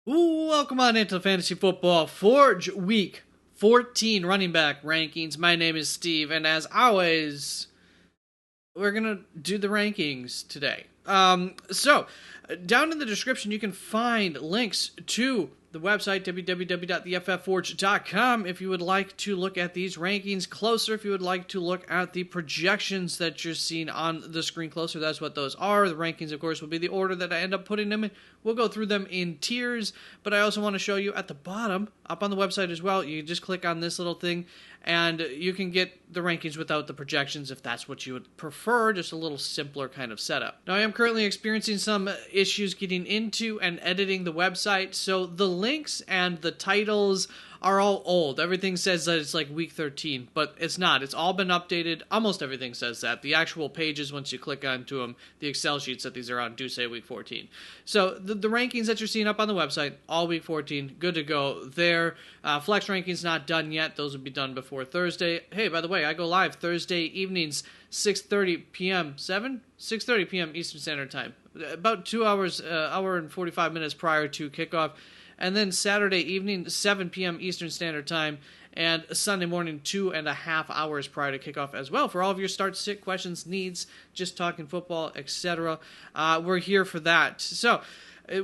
Welcome on into Fantasy Football Forge Week 14 running back rankings. My name is Steve, and as always, we're going to do the rankings today. Down in the description, you can find links to the website, www.theffforge.com, if you would like to look at these rankings closer, if you would like to look at the projections that you're seeing on the screen closer. That's what those are. The rankings, of course, will be the order that I end up putting them in. We'll go through them in tiers, but I also want to show you at the bottom, up on the website as well, you just click on this little thing, and you can get the rankings without the projections if that's what you would prefer, just a little simpler kind of setup. Now, I am currently experiencing some issues getting into and editing the website, so the links and the titles are all old. Everything says that it's like week 13, but it's not. It's all been updated. Almost everything says that. The actual pages, once you click onto them, the Excel sheets that these are on do say week 14. So the rankings that you're seeing up on the website, all week 14, good to go there. Flex rankings not done yet. Those will be done before Thursday. Hey, by the way, I go live Thursday evenings, 6:30 p.m. 6:30 p.m. Eastern Standard Time. About 2 hours, hour and 45 minutes prior to kickoff. And then Saturday evening, 7 p.m. Eastern Standard Time, and Sunday morning, 2.5 hours prior to kickoff as well. For all of your start, sit, questions, needs, just talking football, etc., we're here for that. So,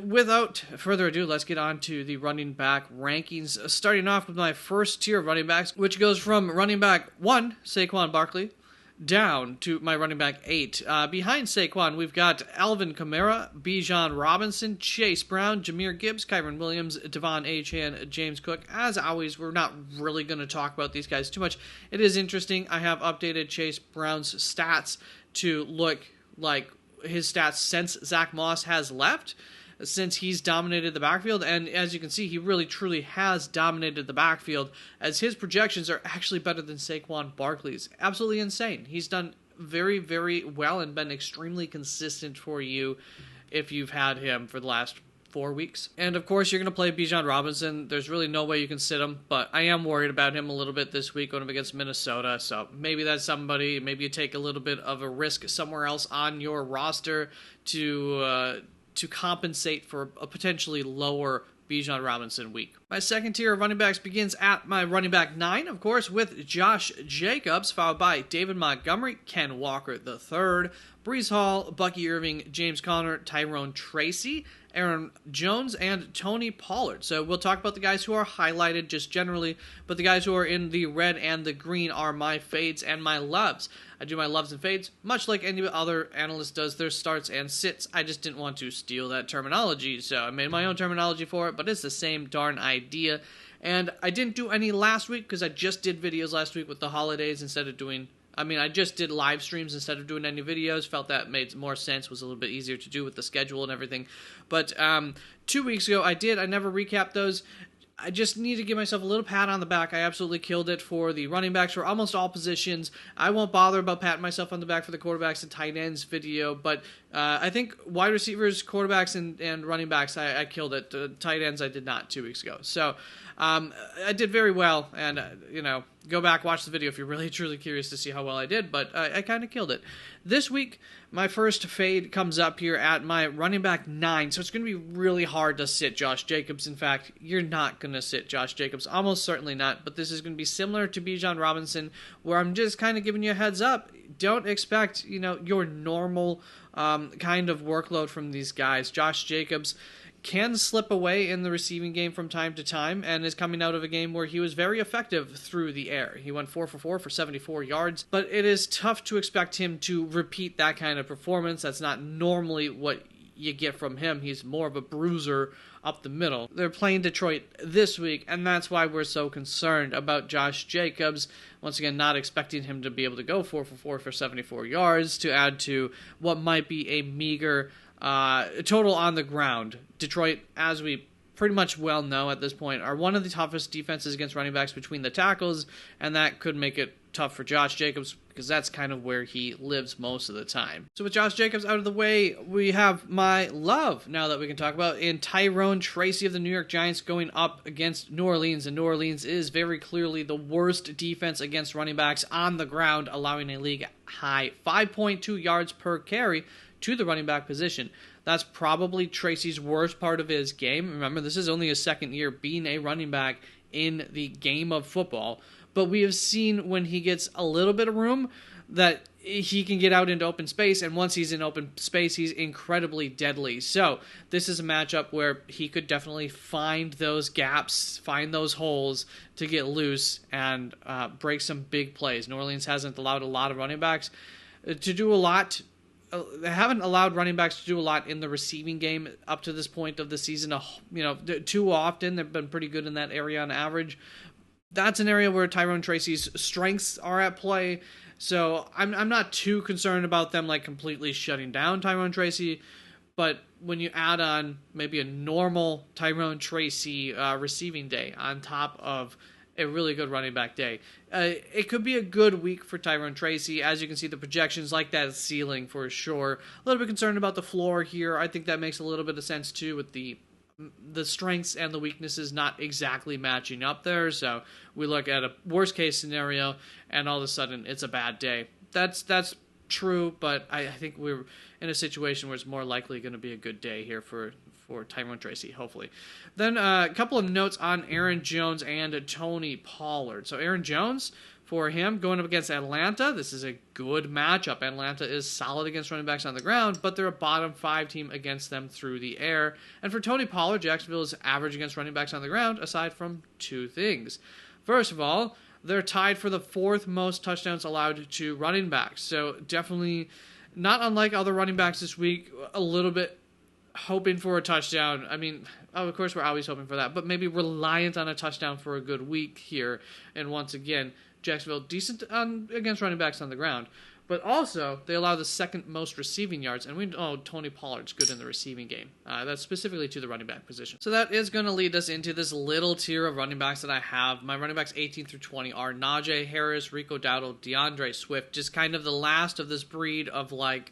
without further ado, let's get on to the running back rankings. Starting off with my first tier of running backs, which goes from running back 1, Saquon Barkley, down to my running back 8. Behind Saquon, we've got Alvin Kamara, Bijan Robinson, Chase Brown, Jahmyr Gibbs, Kyren Williams, Devon Achane, James Cook. As always, we're not really going to talk about these guys too much. It is interesting. I have updated Chase Brown's stats to look like his stats since Zach Moss has left, since he's dominated the backfield, and as you can see, he really truly has dominated the backfield, as his projections are actually better than Saquon Barkley's. Absolutely insane. He's done very, very well and been extremely consistent for you if you've had him for the last 4 weeks. And of course, you're going to play Bijan Robinson. There's really no way you can sit him, but I am worried about him a little bit this week going up against Minnesota, so maybe that's somebody, maybe you take a little bit of a risk somewhere else on your roster to compensate for a potentially lower Bijan Robinson week. My second tier of running backs begins at my running back 9, of course, with Josh Jacobs, followed by David Montgomery, Ken Walker III, Breece Hall, Bucky Irving, James Conner, Tyrone Tracy, Aaron Jones, and Tony Pollard. So we'll talk about the guys who are highlighted just generally, but the guys who are in the red and the green are my fades and my loves. I do my loves and fades, much like any other analyst does their starts and sits. I just didn't want to steal that terminology, so I made my own terminology for it, but it's the same darn idea. And I didn't do any last week because I just did videos last week with the holidays instead of doing... I just did live streams instead of doing any videos. Felt that made more sense, was a little bit easier to do with the schedule and everything. But 2 weeks ago, I never recapped those. I just need to give myself a little pat on the back. I absolutely killed it for the running backs for almost all positions. I won't bother about patting myself on the back for the quarterbacks and tight ends video, but I think wide receivers, quarterbacks, and running backs, I killed it. Tight ends, I did not 2 weeks ago. So I did very well, and, go back, watch the video if you're really, truly curious to see how well I did, but I kind of killed it. This week, my first fade comes up here at my running back 9, so it's going to be really hard to sit Josh Jacobs. In fact, you're not going to sit Josh Jacobs, almost certainly not, but this is going to be similar to Bijan Robinson, where I'm just kind of giving you a heads up. Don't expect, your normal kind of workload from these guys. Josh Jacobs can slip away in the receiving game from time to time, and is coming out of a game where he was very effective through the air. He went 4 for 4 for 74 yards, but it is tough to expect him to repeat that kind of performance. That's not normally what you get from him. He's more of a bruiser up the middle. They're playing Detroit this week, and that's why we're so concerned about Josh Jacobs. Once again, not expecting him to be able to go 4 for 4 for 74 yards to add to what might be a meager total on the ground. Detroit, as we pretty much well know at this point, are one of the toughest defenses against running backs between the tackles, and that could make it tough for Josh Jacobs because that's kind of where he lives most of the time. So with Josh Jacobs out of the way, we have my love now that we can talk about in Tyrone Tracy of the New York Giants going up against New Orleans, and New Orleans is very clearly the worst defense against running backs on the ground, allowing a league high 5.2 yards per carry to the running back position. That's probably Tracy's worst part of his game. Remember, this is only his second year being a running back in the game of football. But we have seen when he gets a little bit of room that he can get out into open space, and once he's in open space, he's incredibly deadly. So this is a matchup where he could definitely find those gaps, find those holes to get loose and break some big plays. New Orleans hasn't allowed a lot of running backs to do a lot. They haven't allowed running backs to do a lot in the receiving game up to this point of the season. Too often. They've been pretty good in that area on average. That's an area where Tyrone Tracy's strengths are at play. So I'm not too concerned about them like completely shutting down Tyrone Tracy, but when you add on maybe a normal Tyrone Tracy receiving day on top of a really good running back day, it could be a good week for Tyrone Tracy. As you can see, the projections like that ceiling for sure. A little bit concerned about the floor here. I think that makes a little bit of sense too with the strengths and the weaknesses not exactly matching up there. So we look at a worst case scenario and all of a sudden it's a bad day. That's true, but I think we're in a situation where it's more likely going to be a good day here for Tyrone Tracy, hopefully. Then a couple of notes on Aaron Jones and Tony Pollard. So Aaron Jones, for him, going up against Atlanta, this is a good matchup. Atlanta is solid against running backs on the ground, but they're a bottom 5 team against them through the air. And for Tony Pollard, Jacksonville is average against running backs on the ground, aside from 2 things. First of all, they're tied for the 4th most touchdowns allowed to running backs. So definitely not unlike other running backs this week, a little bit hoping for a touchdown. I mean, of course we're always hoping for that, but maybe reliant on a touchdown for a good week here. And once again, Jacksonville decent against running backs on the ground, but also they allow the 2nd most receiving yards, and we know Tony Pollard's good in the receiving game. That's specifically to the running back position. So that is going to lead us into this little tier of running backs that I have. My running backs 18 through 20 are Najee Harris, Rico Dowdle, DeAndre Swift, just kind of the last of this breed of like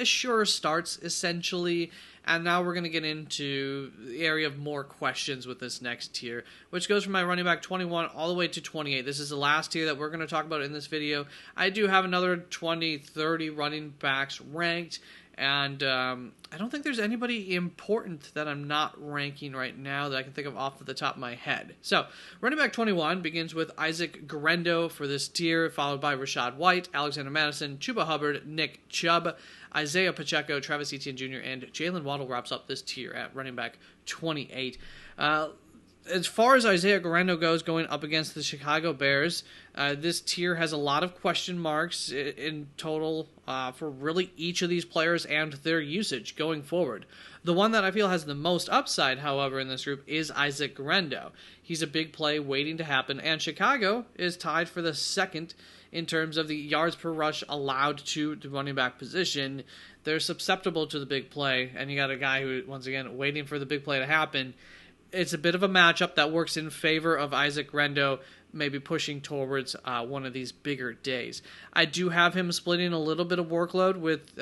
sure starts essentially. And now we're going to get into the area of more questions with this next tier, which goes from my running back 21 all the way to 28. This is the last tier that we're going to talk about in this video. I do have another 20, 30 running backs ranked, and I don't think there's anybody important that I'm not ranking right now that I can think of off the top of my head. So, running back 21 begins with Isaac Guerendo for this tier, followed by Rachaad White, Alexander Mattison, Chuba Hubbard, Nick Chubb, Isaiah Pacheco, Travis Etienne Jr., and Jalen Waddle wraps up this tier at running back 28. As far as Isaiah Guerendo goes, going up against the Chicago Bears, this tier has a lot of question marks in total for really each of these players and their usage going forward. The one that I feel has the most upside, however, in this group is Isaac Guerendo. He's a big play waiting to happen, and Chicago is tied for the 2nd in terms of the yards per rush allowed to the running back position. They're susceptible to the big play, and you got a guy who, once again, waiting for the big play to happen. It's a bit of a matchup that works in favor of Isaac Guerendo, maybe pushing towards one of these bigger days. I do have him splitting a little bit of workload with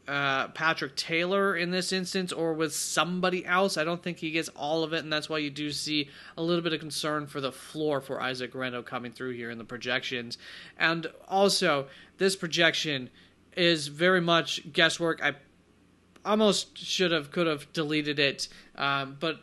Patrick Taylor in this instance, or with somebody else. I don't think he gets all of it, and that's why you do see a little bit of concern for the floor for Isaac Guerendo coming through here in the projections. And also, this projection is very much guesswork. I almost could have deleted it, but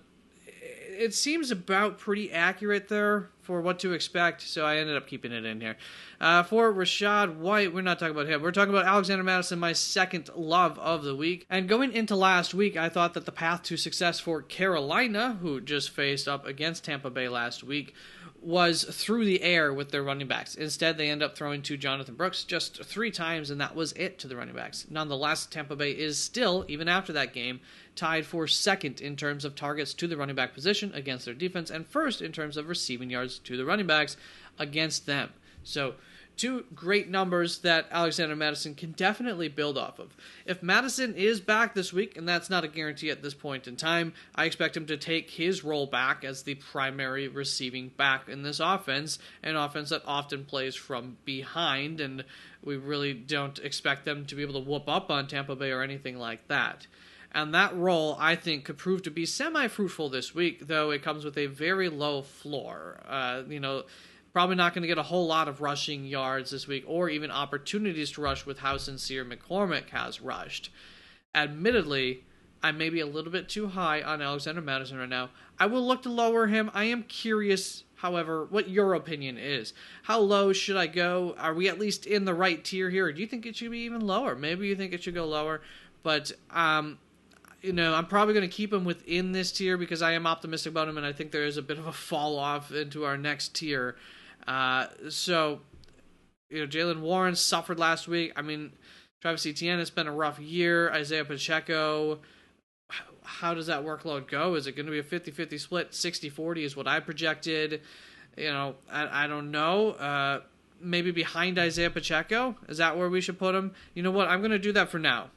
it seems about pretty accurate there for what to expect, so I ended up keeping it in here. For Rachaad White, we're not talking about him. We're talking about Alexander Mattison, my 2nd love of the week. And going into last week, I thought that the path to success for Carolina, who just faced up against Tampa Bay last week, was through the air with their running backs. Instead, they end up throwing to Jonathan Brooks just 3 times, and that was it to the running backs. Nonetheless, Tampa Bay is still, even after that game, tied for 2nd in terms of targets to the running back position against their defense, and 1st in terms of receiving yards to the running backs against them. So, 2 great numbers that Alexander Mattison can definitely build off of. If Mattison is back this week, and that's not a guarantee at this point in time, I expect him to take his role back as the primary receiving back in this offense, an offense that often plays from behind, and we really don't expect them to be able to whoop up on Tampa Bay or anything like that. And that role, I think, could prove to be semi-fruitful this week, though it comes with a very low floor. Probably not going to get a whole lot of rushing yards this week, or even opportunities to rush with how sincere McCormick has rushed. Admittedly, I may be a little bit too high on Alexander Mattison right now. I will look to lower him. I am curious, however, what your opinion is. How low should I go? Are we at least in the right tier here? Or do you think it should be even lower? Maybe you think it should go lower. But, I'm probably going to keep him within this tier because I am optimistic about him, and I think there is a bit of a fall off into our next tier. Jaylen Warren suffered last week. I mean, Travis Etienne, it's been a rough year. Isaiah Pacheco, how does that workload go? Is it going to be a 50-50 split? 60-40 is what I projected. I don't know. Maybe behind Isaiah Pacheco? Is that where we should put him? You know what? I'm going to do that for now.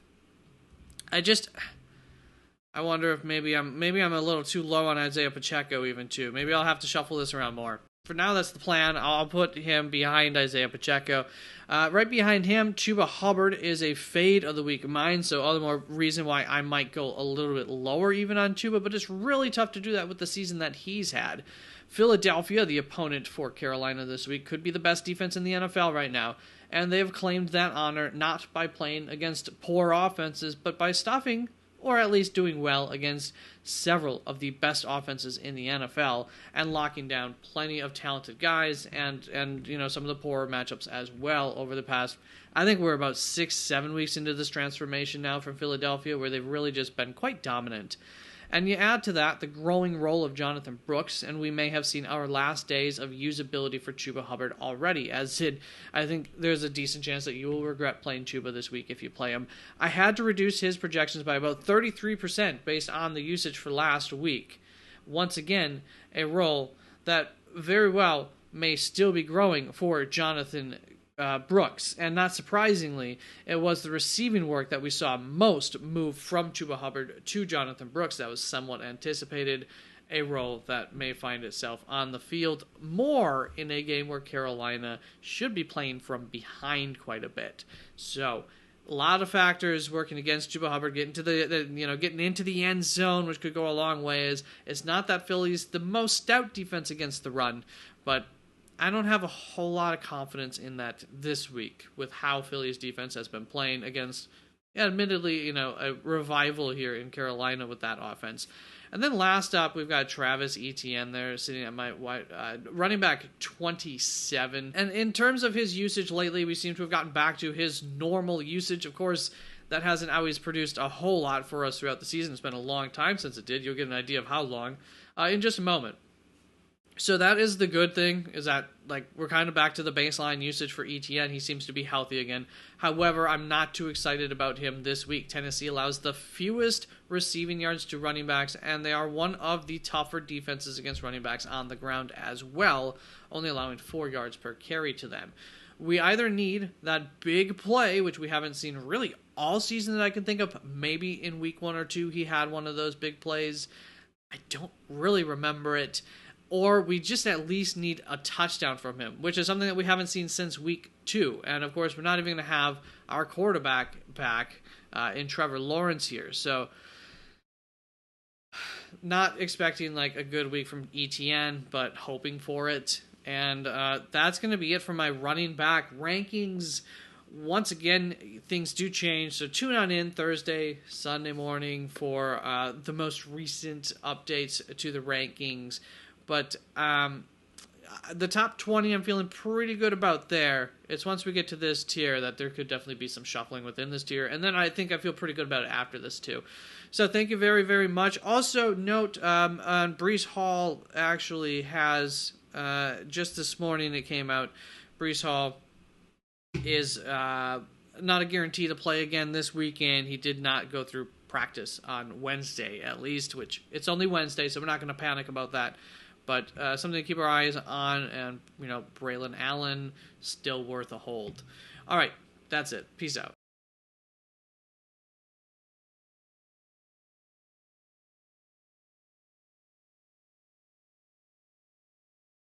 I wonder if maybe I'm a little too low on Isaiah Pacheco even too. Maybe I'll have to shuffle this around more. For now, that's the plan. I'll put him behind Isaiah Pacheco. Right behind him, Chuba Hubbard is a fade of the week of mine, so all the more reason why I might go a little bit lower even on Chuba, but it's really tough to do that with the season that he's had. Philadelphia, the opponent for Carolina this week, could be the best defense in the NFL right now, and they have claimed that honor not by playing against poor offenses, but by stuffing or at least doing well against several of the best offenses in the NFL and locking down plenty of talented guys and some of the poorer matchups as well over the past. I think we're about 6-7 weeks into this transformation now from Philadelphia, where they've really just been quite dominant. And you add to that the growing role of Jonathan Brooks, and we may have seen our last days of usability for Chuba Hubbard already. I think there's a decent chance that you will regret playing Chuba this week if you play him. I had to reduce his projections by about 33% based on the usage for last week. Once again, a role that very well may still be growing for Jonathan Brooks, and not surprisingly, it was the receiving work that we saw most move from Chuba Hubbard to Jonathan Brooks. That was somewhat anticipated, a role that may find itself on the field more in a game where Carolina should be playing from behind quite a bit. So, a lot of factors working against Chuba Hubbard getting to getting into the end zone, which could go a long ways. It's not that Philly's the most stout defense against the run, but I don't have a whole lot of confidence in that this week with how Philly's defense has been playing against, admittedly, a revival here in Carolina with that offense. And then last up, we've got Travis Etienne there sitting at my running back 27. And in terms of his usage lately, we seem to have gotten back to his normal usage. Of course, that hasn't always produced a whole lot for us throughout the season. It's been a long time since it did. You'll get an idea of how long in just a moment. So that is the good thing, is that we're kind of back to the baseline usage for ETN. He seems to be healthy again. However, I'm not too excited about him this week. Tennessee allows the fewest receiving yards to running backs, and they are one of the tougher defenses against running backs on the ground as well, only allowing 4 yards per carry to them. We either need that big play, which we haven't seen really all season that I can think of. Maybe in week 1 or 2 he had one of those big plays. I don't really remember it. Or we just at least need a touchdown from him, which is something that we haven't seen since week 2. And, of course, we're not even going to have our quarterback back in Trevor Lawrence here. So, not expecting a good week from ETN, but hoping for it. And that's going to be it for my running back rankings. Once again, things do change, so tune on in Thursday, Sunday morning for the most recent updates to the rankings. But the top 20 I'm feeling pretty good about there. It's once we get to this tier that there could definitely be some shuffling within this tier. And then I think I feel pretty good about it after this too. So thank you very, very much. Also note, Breece Hall actually has, just this morning it came out, Breece Hall is not a guarantee to play again this weekend. He did not go through practice on Wednesday at least, which it's only Wednesday, so we're not going to panic about that. But something to keep our eyes on, and, Braylon Allen, still worth a hold. All right, that's it. Peace out.